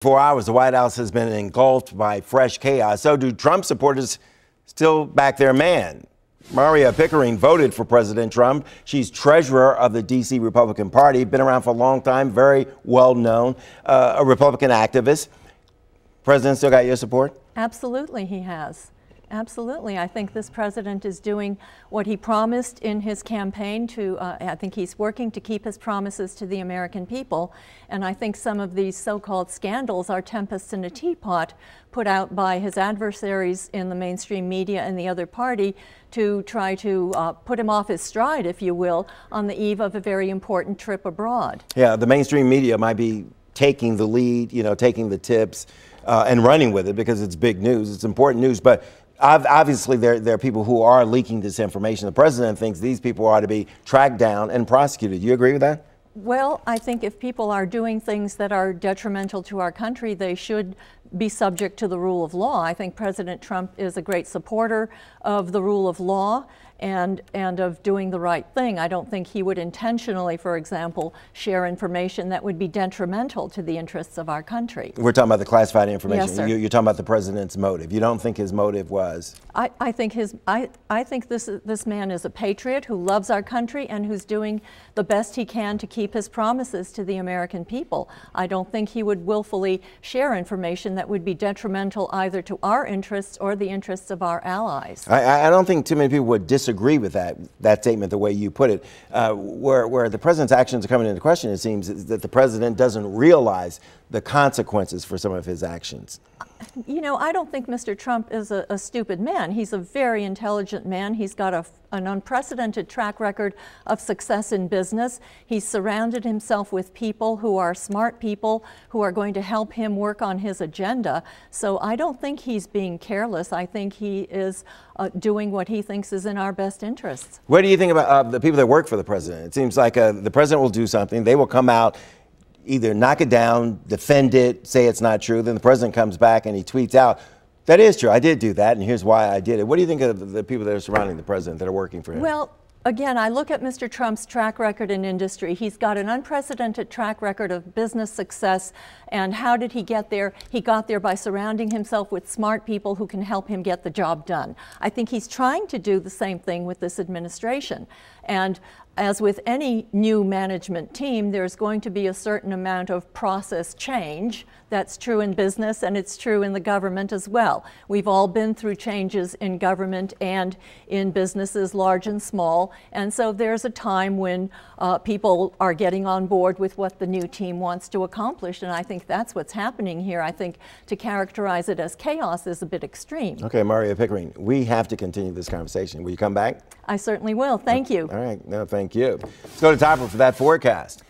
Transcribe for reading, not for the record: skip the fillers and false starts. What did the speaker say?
4 hours, the White House has been engulfed by fresh chaos. So do Trump supporters still back their man? Maria Pickering voted for President Trump. She's treasurer of the D.C. Republican Party, been around for a long time, very well known, a Republican activist. President still got your support? Absolutely, he has. Absolutely. I think this president is doing what he promised in his campaign I think he's working to keep his promises to the American people. And I think some of these so-called scandals are tempests in a teapot put out by his adversaries in the mainstream media and the other party to try to put him off his stride, if you will, on the eve of a very important trip abroad. Yeah, the mainstream media might be taking the lead, taking the tips and running with it because it's big news. It's important news. But obviously, there are people who are leaking this information. The president thinks these people ought to be tracked down and prosecuted. You agree with that? Well, I think if people are doing things that are detrimental to our country, they should be subject to the rule of law. I think President Trump is a great supporter of the rule of law and of doing the right thing. I don't think he would intentionally, for example, share information that would be detrimental to the interests of our country. We're talking about the classified information. Yes, sir. You're talking about the president's motive. You don't think his motive was? I think this man is a patriot who loves our country and who's doing the best he can to keep his promises to the American people. I don't think he would willfully share information that would be detrimental either to our interests or the interests of our allies. I don't think too many people would disagree with that statement, the way you put it. Where the president's actions are coming into question, it seems, is that the president doesn't realize the consequences for some of his actions. I don't think Mr. Trump is a stupid man. He's a very intelligent man. He's got an unprecedented track record of success in business. He's surrounded himself with people who are smart people who are going to help him work on his agenda. So I don't think he's being careless. I think he is doing what he thinks is in our best interests. What do you think about the people that work for the president? It seems like the president will do something. They will come out, either knock it down, defend it, say it's not true. Then the president comes back and he tweets out, that is true, I did do that, and here's why I did it. What do you think of the people that are surrounding the president that are working for him? Well, again, I look at Mr. Trump's track record in industry. He's got an unprecedented track record of business success. And how did he get there? He got there by surrounding himself with smart people who can help him get the job done. I think he's trying to do the same thing with this administration. And as with any new management team, there's going to be a certain amount of process change. That's true in business, and it's true in the government as well. We've all been through changes in government and in businesses, large and small. And so there's a time when people are getting on board with what the new team wants to accomplish. And I think that's what's happening here. I think to characterize it as chaos is a bit extreme. Okay, Maria Pickering, we have to continue this conversation. Will you come back? I certainly will. Thank you. All right. No, thank you. Let's go to Topper for that forecast.